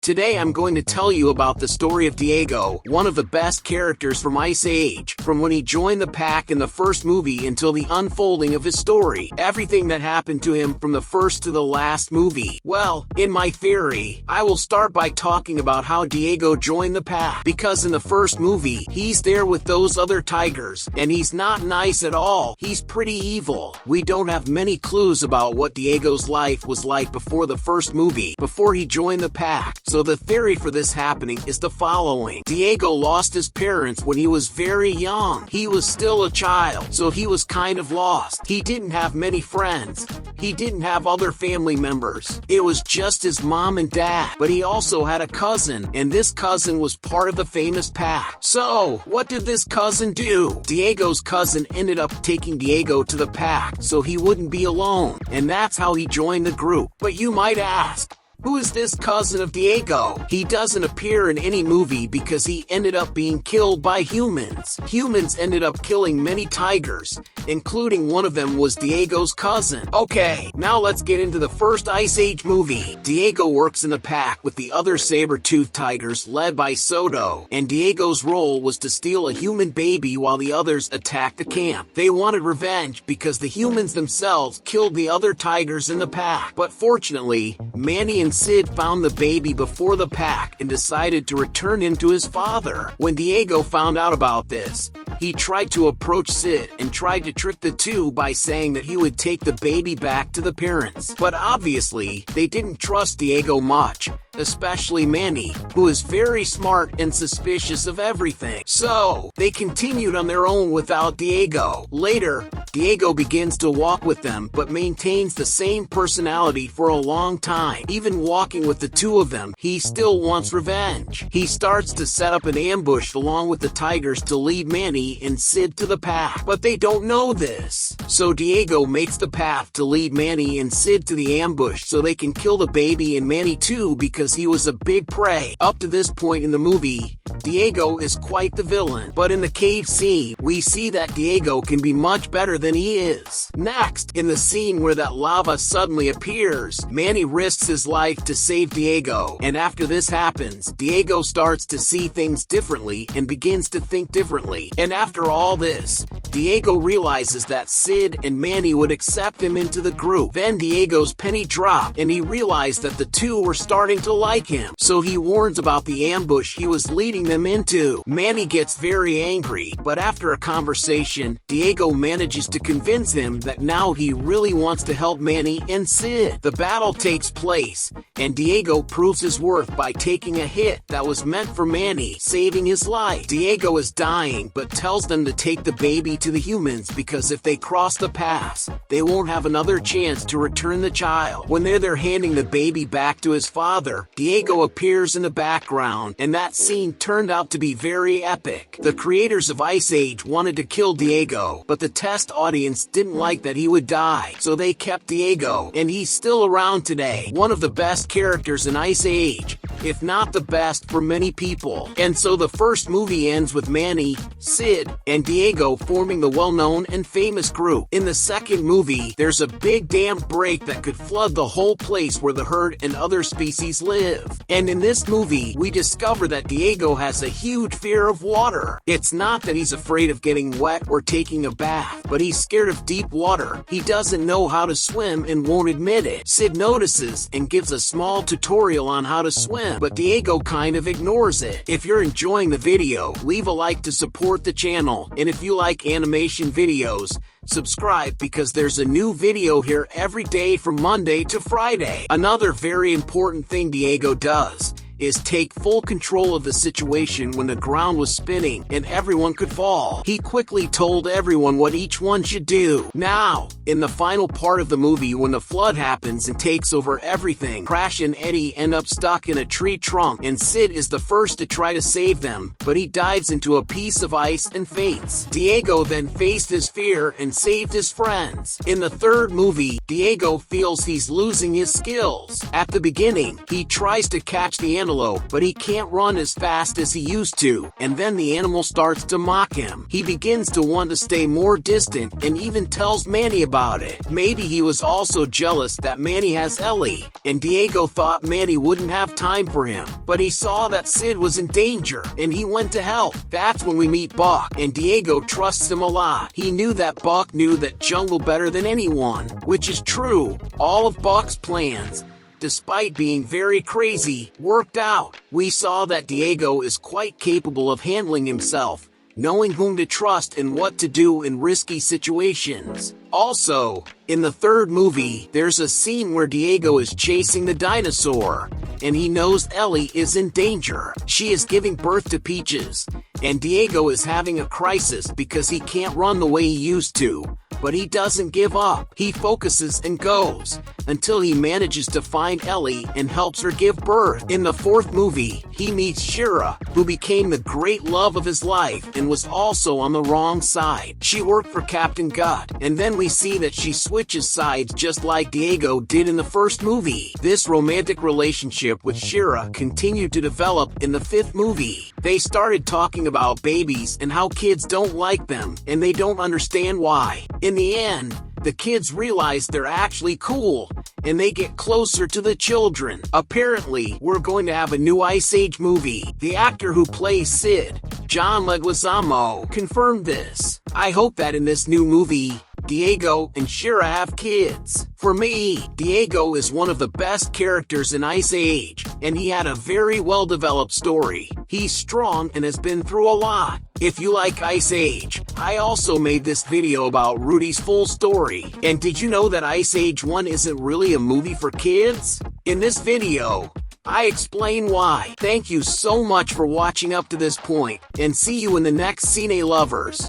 Today I'm going to tell you about the story of Diego, one of the best characters from Ice Age, from when he joined the pack in the first movie until the unfolding of his story. Everything that happened to him from the first to the last movie. Well, in my theory, I will start by talking about how Diego joined the pack. Because in the first movie, he's there with those other tigers, and he's not nice at all. He's pretty evil. We don't have many clues about what Diego's life was like before the first movie, before he joined the pack. So the theory for this happening is the following. Diego lost his parents when he was very young. He was still a child, so he was kind of lost. He didn't have many friends. He didn't have other family members. It was just his mom and dad. But he also had a cousin, and this cousin was part of the famous pack. So, what did this cousin do? Diego's cousin ended up taking Diego to the pack so he wouldn't be alone, and that's how he joined the group. But you might ask, who is this cousin of Diego? He doesn't appear in any movie because he ended up being killed by humans. Humans ended up killing many tigers, including one of them was Diego's cousin. Okay, now let's get into the first Ice Age movie. Diego works in the pack with the other saber-toothed tigers led by Soto, and Diego's role was to steal a human baby while the others attacked the camp. They wanted revenge because the humans themselves killed the other tigers in the pack. But fortunately, Manny and Sid found the baby before the pack and decided to return him to his father. When Diego found out about this, he tried to approach Sid and tried to trick the two by saying that he would take the baby back to the parents. But obviously, they didn't trust Diego much, especially Manny, who is very smart and suspicious of everything. So, they continued on their own without Diego. Later, Diego begins to walk with them but maintains the same personality for a long time. Even walking with the two of them, he still wants revenge. He starts to set up an ambush along with the tigers to lead Manny and Sid to the path. But they don't know this. So Diego makes the path to lead Manny and Sid to the ambush so they can kill the baby and Manny too because he was a big prey. Up to this point in the movie, Diego is quite the villain. But in the cave scene, we see that Diego can be much better than he is. Next, in the scene where that lava suddenly appears, Manny risks his life to save Diego. And after this happens, Diego starts to see things differently and begins to think differently. And after all this, Diego realizes that Sid and Manny would accept him into the group. Then Diego's penny dropped and he realized that the two were starting to like him. So he warns about the ambush he was leading them into. Manny gets very angry, but after a conversation, Diego manages to convince him that now he really wants to help Manny and Sid. The battle takes place, and Diego proves his worth by taking a hit that was meant for Manny, saving his life. Diego is dying, but tells them to take the baby to the humans because if they cross the pass, they won't have another chance to return the child. When they're there handing the baby back to his father, Diego appears in the background, and that scene turned out to be very epic. The creators of Ice Age wanted to kill Diego, but the test audience didn't like that he would die, so they kept Diego, and he's still around today. One of the best characters in Ice Age, if not the best for many people. And so the first movie ends with Manny, Sid, and Diego forming the well-known and famous group. In the second movie, there's a big dam break that could flood the whole place where the herd and other species live. And in this movie, we discover that Diego has a huge fear of water. It's not that he's afraid of getting wet or taking a bath, but he's scared of deep water. He doesn't know how to swim and won't admit it. Sid notices and gives a small tutorial on how to swim, but Diego kind of ignores it. If you're enjoying the video, leave a like to support the channel, and if you like animation videos, subscribe because there's a new video here every day from Monday to Friday. Another very important thing Diego does is take full control of the situation when the ground was spinning and everyone could fall. He quickly told everyone what each one should do. Now, in the final part of the movie when the flood happens and takes over everything, Crash and Eddie end up stuck in a tree trunk and Sid is the first to try to save them, but he dives into a piece of ice and faints. Diego then faced his fear and saved his friends. In the third movie, Diego feels he's losing his skills. At the beginning, he tries to catch the animal antelope, but he can't run as fast as he used to, and then the animal starts to mock him. He begins to want to stay more distant and even tells Manny about it. Maybe he was also jealous that Manny has Ellie, and Diego thought Manny wouldn't have time for him. But he saw that Sid was in danger, and he went to help. That's when we meet Buck, and Diego trusts him a lot. He knew that Buck knew that jungle better than anyone, which is true. All of Buck's plans, despite being very crazy, worked out. We saw that Diego is quite capable of handling himself, knowing whom to trust and what to do in risky situations. Also, in the third movie, there's a scene where Diego is chasing the dinosaur, and he knows Ellie is in danger. She is giving birth to Peaches, and Diego is having a crisis because he can't run the way he used to. But he doesn't give up. He focuses and goes until he manages to find Ellie and helps her give birth. In the fourth movie, he meets Shira, who became the great love of his life and was also on the wrong side. She worked for Captain Gut, and then we see that she switches sides just like Diego did in the first movie. This romantic relationship with Shira continued to develop in the fifth movie. They started talking about babies and how kids don't like them, and they don't understand why. In the end, the kids realize they're actually cool, and they get closer to the children. Apparently, we're going to have a new Ice Age movie. The actor who plays Sid, John Leguizamo, confirmed this. I hope that in this new movie, Diego and Shira have kids. For me, Diego is one of the best characters in Ice Age, and he had a very well-developed story. He's strong and has been through a lot. If you like Ice Age, I also made this video about Rudy's full story. And did you know that Ice Age 1 isn't really a movie for kids? In this video, I explain why. Thank you so much for watching up to this point, and see you in the next Cine Lovers.